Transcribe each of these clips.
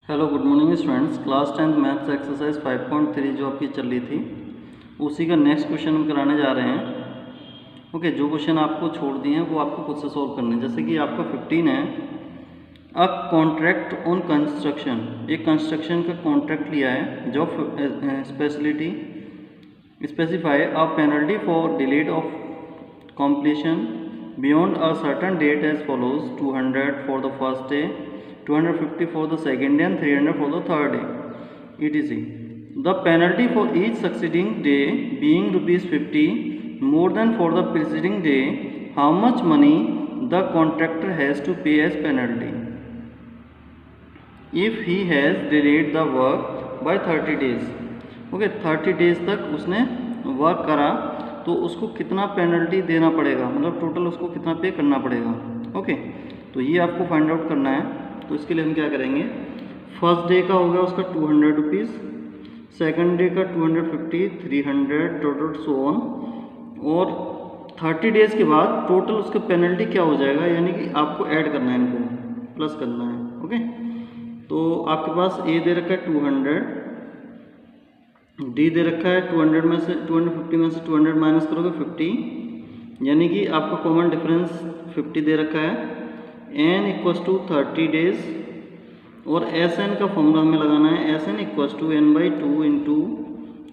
Hello good morning students. Class 10th maths exercise 5.3 जो आपकी चल रही थी उसी का नेक्स्ट क्वेश्चन हम कराने जा रहे हैं। ओके, जो क्वेश्चन आपको छोड़ दिए हैं वो आपको खुद से सॉल्व करने हैं। जैसे कि आपका 15 है, अ कॉन्ट्रैक्ट ऑन कंस्ट्रक्शन, एक कंस्ट्रक्शन का कॉन्ट्रैक्ट लिया है जो speciality specify a penalty for delayed of completion beyond a certain date as follows: 200 for the first day, 250 for the second day and 300 for the third day, etc. The penalty for each succeeding day being ₹50 more than for the preceding day, how much money the contractor has to pay as penalty if he has delayed the work by 30 days? Okay, 30 days तक उसने work करा तो उसको कितना penalty देना पड़ेगा, मतलब total उसको कितना पे करना पड़ेगा। ओके, तो ये आपको फाइंड आउट करना है। तो इसके लिए हम क्या करेंगे, फर्स्ट डे का हो गया उसका 200 रुपीज़, सेकेंड डे का 250, 300 टोटल सो ऑन, और 30 डेज़ के बाद टोटल उसका पेनल्टी क्या हो जाएगा, यानी कि आपको ऐड करना है, इनको प्लस करना है। ओके, तो आपके पास ए दे रखा है 200, डी दे रखा है 200 में से 250 में से 200 माइनस करोगे 50, यानी कि आपका कॉमन डिफरेंस 50 दे रखा है। एन इक्वस टू 30 डेज, और एस एन का फॉर्मूला हमें लगाना है, S N equals to N by 2 into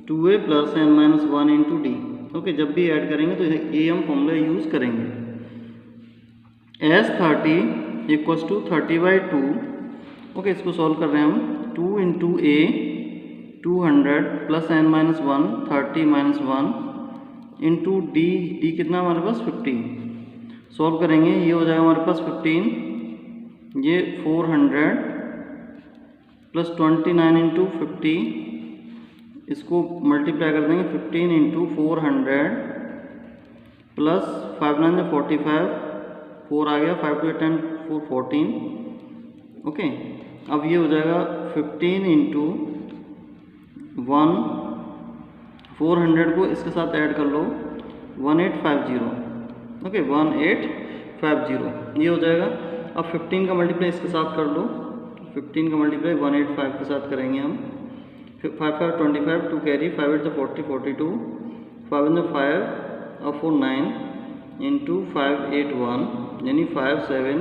2a plus N minus 1 into D. Okay, जब भी ऐड करेंगे तो ये हम फॉर्मूला यूज़ करेंगे। S 30 equals to 30/2। ओके, इसको सॉल्व कर रहे हैं हम। 2 into A 200 plus N minus 1 30 minus 1 into D, D कितना हमारे पास 50। सॉल्व करेंगे, ये हो जाएगा हमारे पास 15, ये 400 प्लस 29 इंटू 50, इसको मल्टीप्लाई कर देंगे 15 इंटू 400 प्लस 5 9 45, 4 आ गया, 5 2 10 4 14। ओके, अब ये हो जाएगा 15 इंटू 1, 400 को इसके साथ ऐड कर लो 1850। ओके, 1850 ये हो जाएगा। अब 15 का मल्टीप्लाई इसके साथ कर लो, 15 का मल्टीप्लाई 185 के साथ करेंगे हम। 5 5 25, 2 कैरी, 5 8 40 42, 5 इन 5 और 4 9 इंटू 5 8 1, यानी 5 7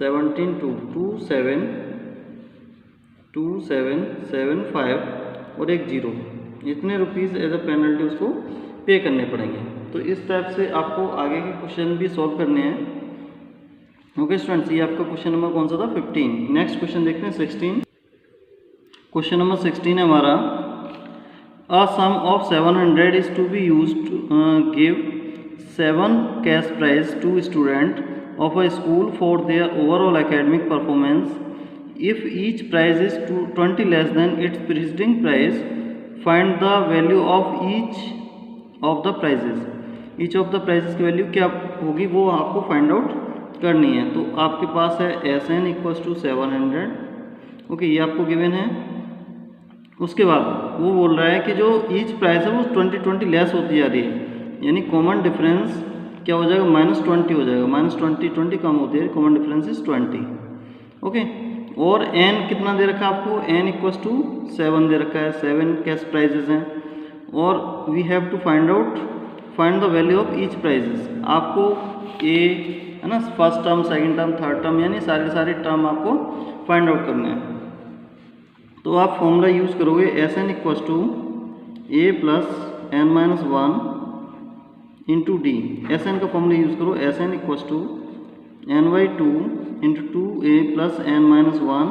17 2 2 7 2 7 7 5 और एक 0, इतने रुपीज़ एज अ पेनल्टी उसको पे करने पड़ेंगे। तो इस टाइप से आपको आगे के क्वेश्चन भी सॉल्व करने हैं। ओके स्टूडेंट्स, ये आपका क्वेश्चन नंबर कौन सा था, 15। नेक्स्ट क्वेश्चन देखते हैं 16। क्वेश्चन नंबर 16 है हमारा, a sum of 700 is to be use to give 7 cash prize to student of a school for their overall academic performance. If each prize is 20 less than its preceding price, find the value of each of the prizes. Each of the prizes की value क्या होगी वो आपको find out करनी है। तो आपके पास है S N equals to 700। Okay, ये आपको गिवन है। उसके बाद वो बोल रहा है कि जो ईच प्राइस है वो 20 लेस होती जा रही है, यानी कॉमन डिफरेंस क्या हो जाएगा, -20 हो जाएगा। -20 कम होती है, कॉमन डिफरेंस इज 20। ओके, और n कितना दे रखा है आपको, n इक्वस टू 7 दे रखा है, 7 कैश प्राइजेस हैं, और we have to find the value of each prizes. आपको ए है ना, first term, second term, third term, यानी सारे टर्म आपको फाइंड आउट करने हैं। तो आप फॉर्मूला यूज़ करोगे S N equals to A plus N minus 1 into D. S N का फॉर्मूला यूज़ करो, S N equals to N by 2 into 2a plus N minus 1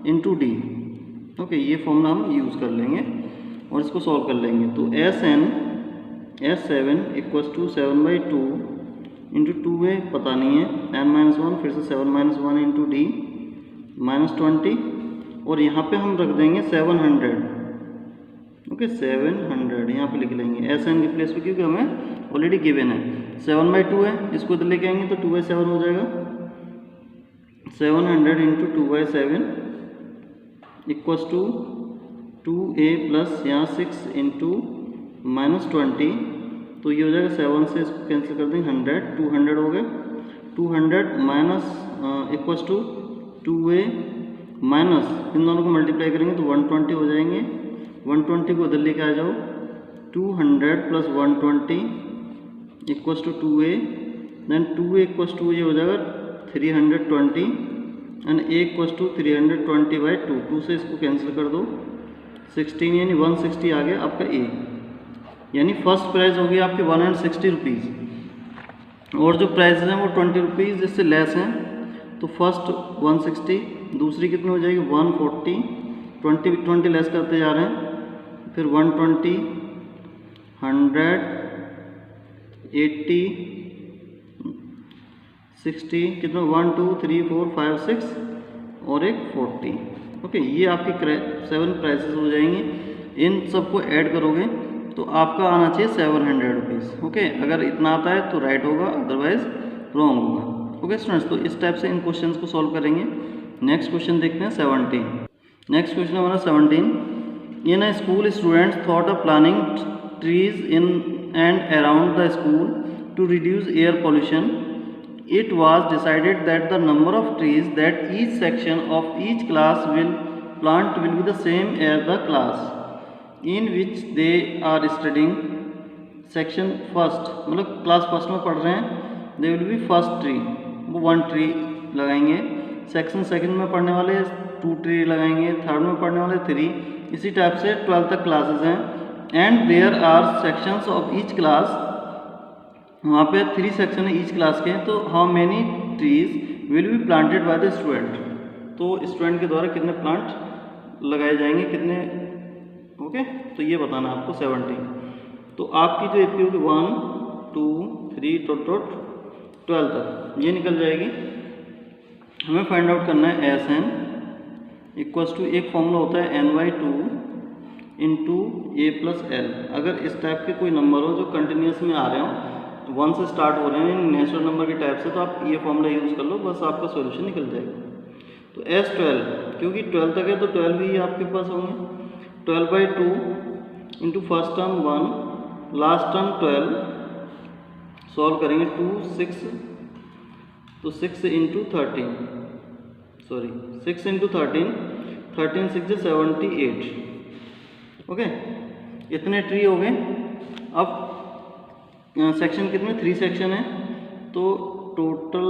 into D. Okay, ये formula हम use कर लेंगे और इसको solve कर लेंगे। तो S7 equals to 7/2 into 2a पता नहीं है, n माइनस 1, फिर से 7 माइनस 1 इंटू डी -20, और यहाँ पे हम रख देंगे 700। ओके, 700 यहाँ पे लिख लेंगे एस एन की प्लेस पे, क्योंकि हमें ऑलरेडी गिवन है। 7/2 है, इसको इधर लेके आएंगे तो 2/7 हो जाएगा। 700 into 2/7 equals to 2a plus यहाँ 6 इंटू -20, तो ये हो जाएगा 7 से इसको कैंसिल कर देंगे 100, 200 हो गए। 200 minus equals to 2a minus इन दोनों को मल्टीप्लाई करेंगे तो 120 हो जाएंगे। 120 को इधर लेके आ जाओ, 200 plus 120 equals to 2a, then 2a equals to ये हो जाएगा 320 एंड a इक्वल्स टू 320/2। 2 से इसको कैंसिल कर दो, 16 यानी 160 आ गया आपका a। यानी फर्स्ट प्राइस हो गई आपकी 160 रुपीज़ और जो प्राइस हैं वो 20 रुपीज़ इससे लेस हैं। तो फर्स्ट 160, दूसरी कितनी हो जाएगी 140, 20 लेस करते जा रहे हैं, फिर 120, 100, 80, 60, कितना 1 2 3 4 5 6 और एक 40। ओके, ये आपकी 7 प्राइसेस हो जाएंगे। इन सबको ऐड करोगे तो आपका आना चाहिए 700 रुपीज़। ओके, अगर इतना आता है तो राइट होगा, अदरवाइज रॉन्ग होगा। ओके स्टूडेंट्स, तो इस टाइप से इन क्वेश्चंस को सॉल्व करेंगे। नेक्स्ट क्वेश्चन देखते हैं 17। नेक्स्ट क्वेश्चन हमारा 17। In a school students thought of planting trees in and around the school to reduce air pollution. It was decided that the number of trees that each section of each class will plant will be the same as the class in which they are studying. Section first, मतलब class first में पढ़ रहे हैं, they will be first tree, वो 1 tree लगाएंगे। Section second में पढ़ने वाले 2 ट्री लगाएंगे, थर्ड में पढ़ने वाले 3। इसी टाइप से 12 तक क्लासेस हैं। And there are sections of each class, वहाँ पे 3 सेक्शन है ईच क्लास के। तो how many trees will be planted by the student, तो स्टूडेंट के द्वारा कितने प्लांट लगाए जाएंगे, कितने। ओके, तो ये बताना आपको 17। तो आपकी जो एपी होगी 1 2 3 12 तक ये निकल जाएगी। हमें फाइंड आउट करना है एस एन इक्वल्स टू, एक फॉर्मूला होता है NY2 इंटू ए प्लस एल। अगर इस टाइप के कोई नंबर हो जो कंटिन्यूस में आ रहे हो, 1 से स्टार्ट हो रहे हैं नेचुरल नंबर के टाइप से, तो आप ये फॉर्मूला यूज़ कर लो, बस आपका सॉल्यूशन निकल जाएगा। तो S12, क्योंकि 12 तक है तो 12 ही आपके पास होंगे। 12/2 into first term 1, last term 12, solve करेंगे 2 6, तो 6 इंटू 13, सॉरी 6 इंटू 13, 13 6 78। ओके, इतने ट्री हो गए। अब सेक्शन कितने, 3 सेक्शन है, तो total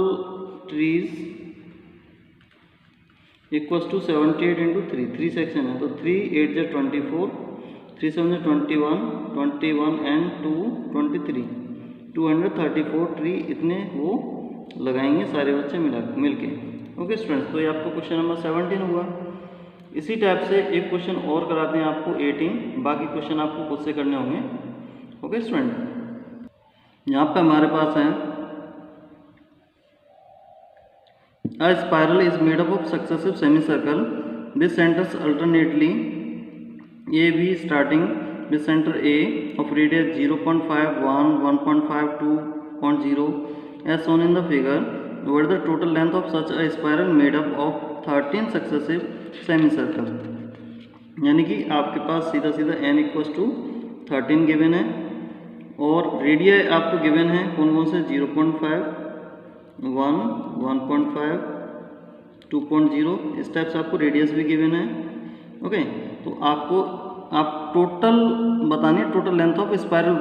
trees equals to 78 into 3 section है, तो 3 8 24, 3 7 21, 21 एंड 2 23, 234 ट्री इतने वो लगाएंगे सारे बच्चे मिल के। ओके स्टूडेंट्स, तो ये आपको क्वेश्चन नंबर 17 हुआ। इसी टाइप से एक क्वेश्चन और कराते हैं आपको 18, बाकी क्वेश्चन आपको खुद से करने होंगे। ओके स्टूडेंट, यहाँ पे हमारे पास है A spiral is made up of successive semicircle with centers alternately A B starting with center A of radius 0.5 1 1.5 2.0 as shown in the figure. What is the total length of such a spiral made up of 13 successive semicircle? यानी कि आपके पास सीधा सीधा n equals to 13 given है और radio आपको given है कौन कौन से, 0.5 1 1.5 2.0, इस टाइप से आपको रेडियस भी गिवन है। ओके, तो आपको आप टोटल बतानी है, टोटल लेंथ ऑफ स्पायरल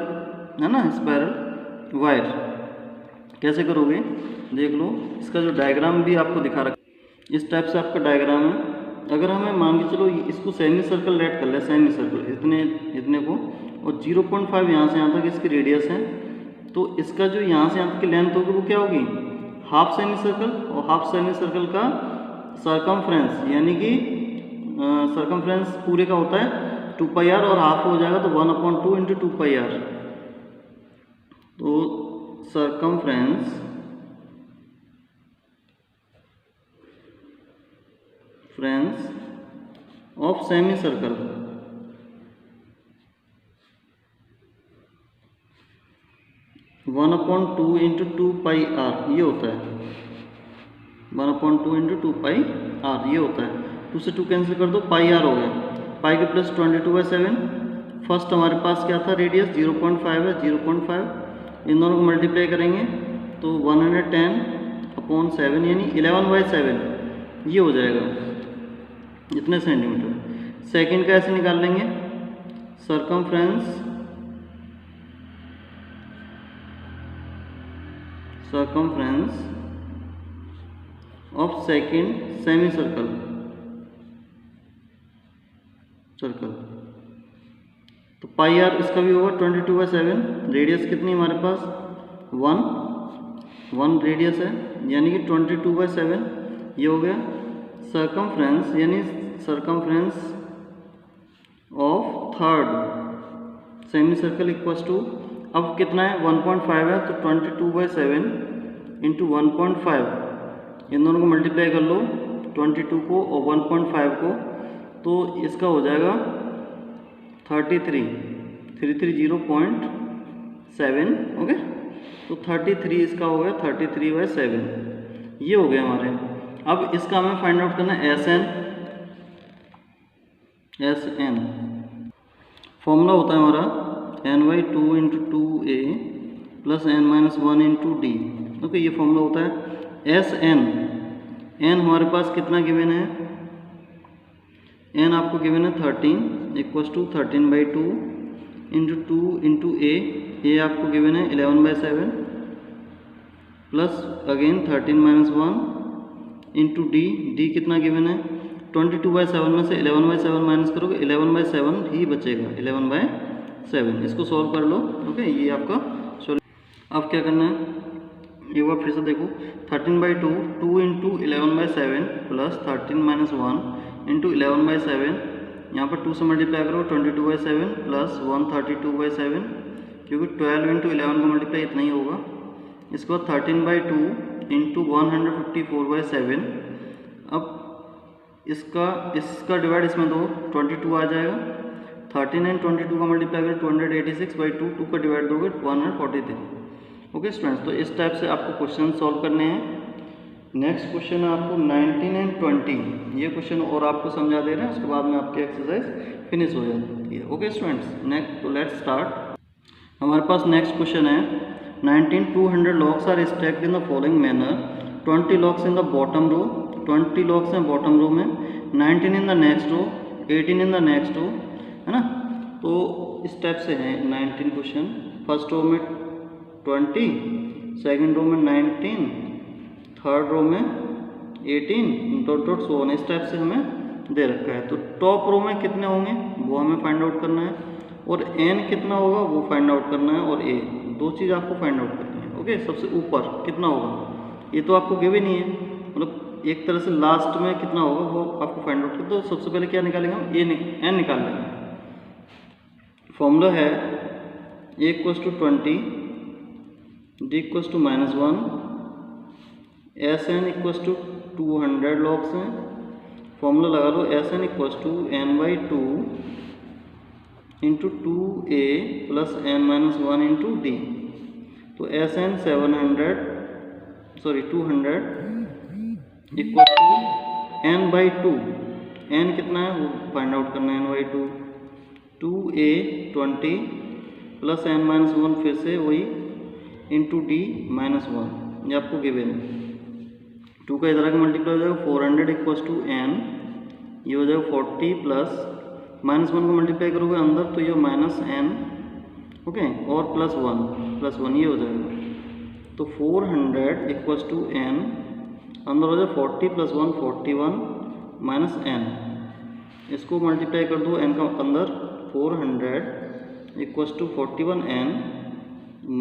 है ना, स्पायरल वायर। कैसे करोगे देख लो, इसका जो डायग्राम भी आपको दिखा रखा, इस टाइप से आपका डायग्राम है। अगर हमें मान के चलो इसको सेमी सर्कल रेड कर ले, सेमी सर्कल इतने को, और 0.5 यहाँ से यहाँ तक इसकी रेडियस है, तो इसका जो यहाँ से यहाँ तक की लेंथ होगी वो क्या होगी, हाफ सेमी सर्कल। और हाफ सेमी सर्कल का सरकमफ्रेंस, यानी कि सरकमफ्रेंस पूरे का होता है 2πr और हाफ हो जाएगा तो 1/2 इंटू 2πr। तो circumference of semi circle 1/2 into 2πr ये होता है, 1/2 इंटू 2πr ये होता है। 2 से 2 कैंसिल कर दो, πr हो गया, पाई के प्लस 22/7। फर्स्ट हमारे पास क्या था, रेडियस 0.5 है, 0.5 इन दोनों को मल्टीप्लाई करेंगे तो 110/7 यानी 11/7 ये हो जाएगा। इतने सेंटीमीटर। सेकंड कैसे निकाल लेंगे, circumference of second semi circle तो पाई आर इसका भी होगा 22/7। रेडियस कितनी हमारे पास 1 रेडियस है, यानी कि 22/7 ये हो गया सरकमफ्रेंस, यानी circumference of third semi circle equals to, अब कितना है 1.5 है, तो 22/7 इंटू 1.5 इन दोनों को मल्टीप्लाई कर लो, 22 को और 1.5 को, तो इसका हो जाएगा 330.7। ओके, तो 33 इसका हो गया 33/7, ये हो गया हमारे। अब इसका हमें फाइंड आउट करना है एस एन। फॉर्मूला होता है हमारा n/2 × 2a + n-1 × d। Okay, ये फॉर्मूला होता है एस एन हमारे पास कितना गिवन है, n आपको गिवन है 13 = 13/2 × 2 × a, ये आपको गिवन है 11/7 प्लस अगेन 13-1 × d कितना गिवन है 22/7 में से 11/7 माइनस करोगे 11/7 ही बचेगा, 11/7। इसको सॉल्व कर लो। ओके, ये आपका सॉल्यूशन। अब क्या करना है, एक बार फिर से देखो, 13/2 2 × 11/7 प्लस 13-1 × 11/7, यहाँ पर 2 से मल्टीप्लाई करो 22/7 प्लस 132/7, क्योंकि 12 × 11 का मल्टीप्लाई इतना ही होगा। इसके बाद 13/2 × 154/7, अब इसका डिवाइड इसमें दो, 22 आ जाएगा। 13 एंड 22 का मल्टीप्लाई करो 286/2, 2 का डिवाइड दोगे 143। ओके स्टूडेंट्स, तो इस टाइप से आपको क्वेश्चन सॉल्व करने हैं। नेक्स्ट क्वेश्चन है आपको 19 एंड 20, ये क्वेश्चन और आपको समझा दे रहे हैं, उसके बाद में आपकी एक्सरसाइज फिनिश हो जाती है। ओके स्टूडेंट्स, नेक्स्ट तो लेट्स स्टार्ट। हमारे पास नेक्स्ट क्वेश्चन है 19 200 logs are stacked in the following manner, 20 logs in the bottom row, 20 logs हैं बॉटम रो में, 19 in the next row, 18 in the next row, है ना। तो इस टाइप से है 19 क्वेश्चन। फर्स्ट रो में 20, सेकंड रो में 19, थर्ड रो में 18 डॉट सो ऑन, इस टाइप से हमें दे रखा है। तो टॉप रो में कितने होंगे वो हमें फाइंड आउट करना है, और एन कितना होगा वो फाइंड आउट करना है, और ए, दो चीज़ आपको फाइंड आउट करनी है। ओके, सबसे ऊपर कितना होगा ये तो आपको गिवन नहीं है, मतलब एक तरह से लास्ट में कितना होगा वो आपको फाइंड आउट कर। तो सबसे पहले क्या निकालेंगे हम, एन निकाल लेंगे। फॉर्मूला है a = 20, d = -1, Sn = 200 लॉक्स हैं। फॉर्मूला लगा लो, Sn = n/2 × 2a + n-1 × d। तो Sn 200 = n/2, n कितना है वो फाइंड आउट करना है, n/2, 2a 20 + n-1 फिर से वही × d -1, ये आपको गिवन है। 2 का इधर आके मल्टीप्लाई हो जाएगा 400 = n, ये हो जाएगा 40 प्लस -1 को मल्टीप्लाई करोगे अंदर तो ये -n, ओके, और +1 ये हो जाएगा। तो 400 = n, अंदर हो जाए 40 + 1 41 -n, इसको मल्टीप्लाई कर दो n का अंदर, 400 = 41n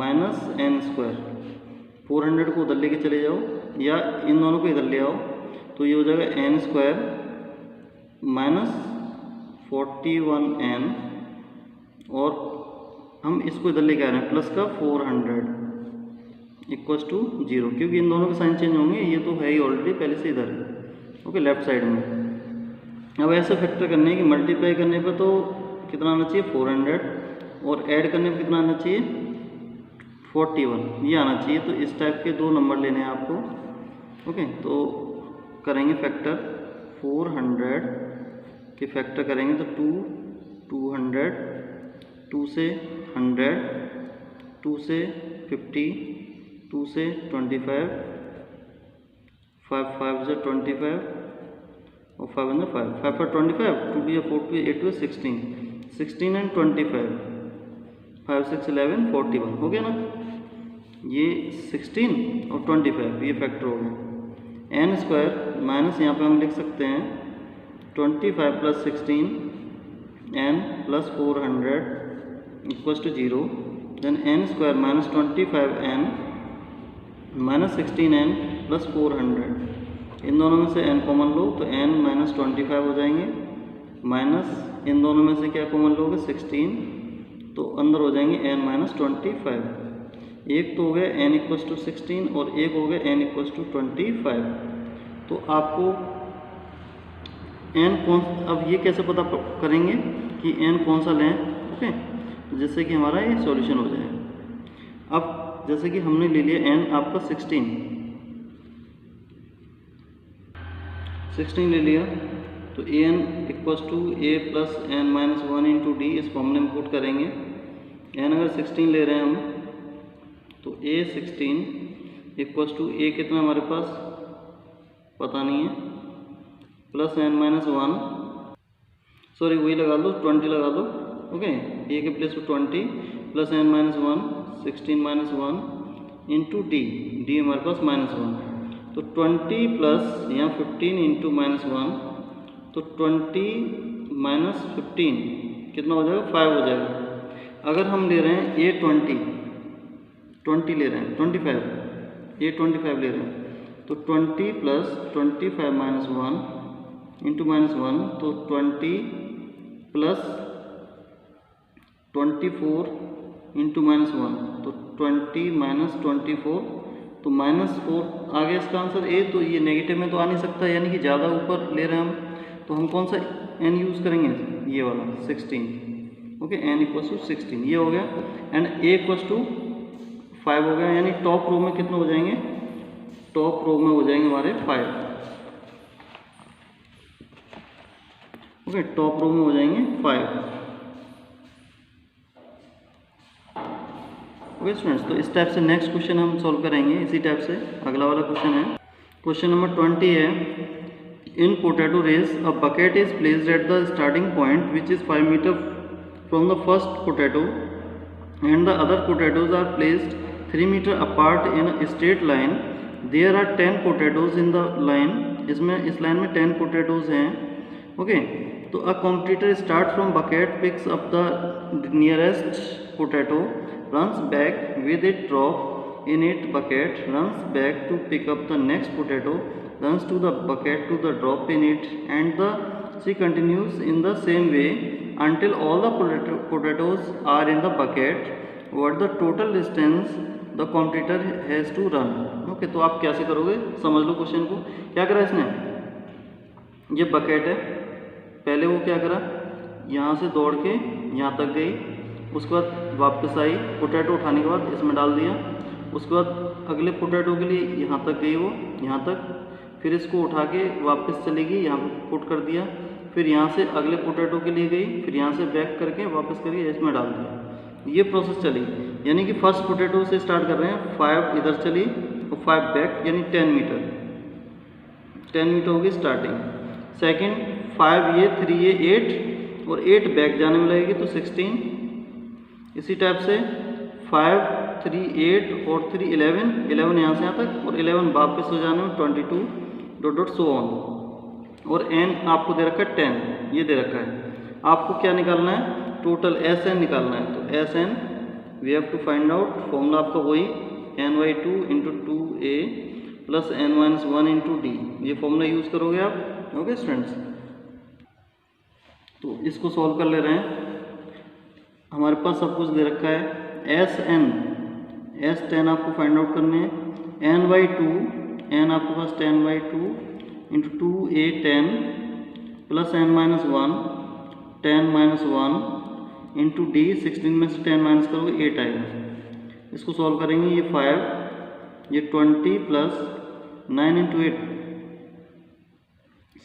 -n²। 400 को उधर लेके चले जाओ या इन दोनों को इधर ले आओ, तो ये हो जाएगा n² -41n, और हम इसको इधर लेके आ रहे हैं प्लस का 400 = 0, क्योंकि इन दोनों के साइन चेंज होंगे, ये तो है ही ऑलरेडी पहले से इधर है। ओके, लेफ्ट साइड में। अब ऐसे फैक्टर करने हैं कि मल्टीप्लाई करने पे तो कितना आना चाहिए 400, और ऐड करने पे कितना आना चाहिए 41, ये आना चाहिए। तो इस टाइप के दो नंबर लेने हैं आपको। ओके, तो करेंगे फैक्टर, 400 के फैक्टर करेंगे तो 200, 2 से 100, 2 से 50, 2 से 25, 5 से 25, और 5 1 5, 5 for 25, 2 2 4 2 8 2 16, 16 and 25, 5 6 11 41 हो गया ना। ये 16 और 25 ये फैक्टर हो गया। एन स्क्वायर माइनस यहाँ पे हम लिख सकते हैं 25 plus 16 N plus 400 equals to 0। Then N square minus 25 N minus 16 N plus 400। इन दोनों में से n कॉमन लो तो n माइनस 25 हो जाएंगे, माइनस इन दोनों में से क्या कॉमन लोगे 16, तो अंदर हो जाएंगे n माइनस 25। एक तो हो गया n इक्वल्स टू 16 और एक हो गया n इक्वल्स टू 25। तो आपको n कौन, अब ये कैसे पता करेंगे कि n कौन सा लें, ओके, जिससे कि हमारा ये सॉल्यूशन हो जाए। अब जैसे कि हमने ले लिया n आपका 16 ले लिया, तो an equals to a plus N minus 1 into D इस फॉर्मूले में पुट करेंगे। n अगर 16 ले रहे हैं हम तो a 16 इक्वल्स टू a कितना हमारे पास पता नहीं है, प्लस एन माइनस 1, सॉरी वही लगा लो 20 लगा लो, ओके, a के प्लेस पर 20 plus N minus 1 16 minus 1 into D, D हमारे पास माइनस 1, तो 20 प्लस यहाँ 15 इंटू माइनस 1, तो 20 माइनस 15 कितना हो जाएगा 5 हो जाएगा। अगर हम ले रहे हैं a 20 ले रहे हैं 25, a 25 ले रहे हैं तो 20 प्लस 25 माइनस 1 इंटू माइनस 1, तो 20 प्लस 24 इंटू माइनस 1, तो 20 माइनस 24, तो माइनस 4 आ गया इसका आंसर ए। तो ये नेगेटिव में तो आ नहीं सकता, यानी कि ज़्यादा ऊपर ले रहे हैं हम, तो हम कौन सा n यूज़ करेंगे, ये वाला 16, ओके, n इक्वल्स टू 16 ये हो गया, एंड a इक्वल्स टू 5 हो गया, यानी टॉप रो में कितने हो जाएंगे, टॉप रो में हो जाएंगे हमारे 5, ओके, टॉप रो में हो जाएंगे 5। ओके स्टूडेंट्स, तो इस टाइप से नेक्स्ट क्वेश्चन हम सॉल्व करेंगे। इसी टाइप से अगला वाला क्वेश्चन है, क्वेश्चन नंबर 20 है, in potato race a bucket is placed at the starting point which is 5 meter from the first potato and the other potatoes are placed 3 meter apart in a straight line, there are 10 potatoes in the line, इसमें इस line में 10 potatoes हैं, okay. तो a competitor start from bucket, picks up the nearest potato, runs back with it drop in it bucket, runs back to pick up the next potato, runs to the bucket to the drop in it, and the she continues in the same way until all the potatoes are in the bucket. What the total distance the competitor has to run? Okay, तो आप कैसे करोगे, समझ लो question को। क्या करा इसने, ये बकेट है, पहले वो क्या करा, यहाँ से दौड़ के यहाँ तक गई, उसके बाद वापस आई, पोटैटो उठाने के बाद इसमें डाल दिया, उसके बाद अगले पोटैटो के लिए यहाँ तक गई वो, यहाँ तक, फिर इसको उठा के वापस चली गई, यहाँ पुट कर दिया, फिर यहाँ से अगले पोटैटो के लिए गई, फिर यहाँ से बैक करके वापस करके इसमें डाल दिया। ये प्रोसेस चली, यानी कि फर्स्ट पोटैटो से स्टार्ट कर रहे हैं, 5 इधर चली और 5 बैक, यानी 10 मीटर होगी स्टार्टिंग। सेकेंड 5 ये, 3 ये, 8 और 8 बैक जाने में लगेगी तो 16। इसी टाइप से 5 3 8 और 3 11 यहाँ से यहाँ तक, और 11 वापस हो जाने में 22 डॉट डॉट सो ऑन, और n आपको दे रखा है 10, ये दे रखा है। आपको क्या निकालना है, टोटल Sn निकालना है। तो Sn we have to find out, formula आपका वही n/2 into 2a plus n-1 into D, ये फॉर्मूला यूज़ करोगे आप, ओके स्टूडेंट्स। तो इसको सॉल्व कर ले रहे हैं, हमारे पास सब कुछ दे रखा है। S10 आपको फाइंड आउट करने हैं, n/2, n आपके पास 10/2 into 2a 10 plus n-1 10-1 into D, 16 में से 10 माइनस करोगे 8 आएगा। इसको सॉल्व करेंगे, ये 5, ये 20 plus 9 into 8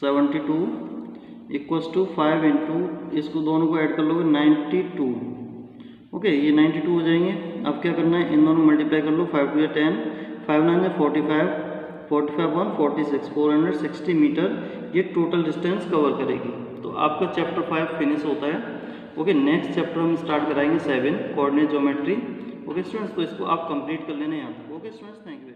72 equals to 5 into, इसको दोनों को ऐड कर लोगे 92, ओके, ये 92 हो जाएंगे। अब क्या करना है, इन दोनों मल्टीप्लाई कर लो, 5 2 10, 5 9 45, 45 1 46, 460 मीटर ये टोटल डिस्टेंस कवर करेगी। तो आपका चैप्टर 5 फिनिश होता है। ओके, नेक्स्ट चैप्टर हम स्टार्ट कराएंगे 7 कोऑर्डिनेट ज्योमेट्री। ओके स्टूडेंट्स, तो इसको आप कंप्लीट कर लेना यहाँ तक। Okay students, thank you.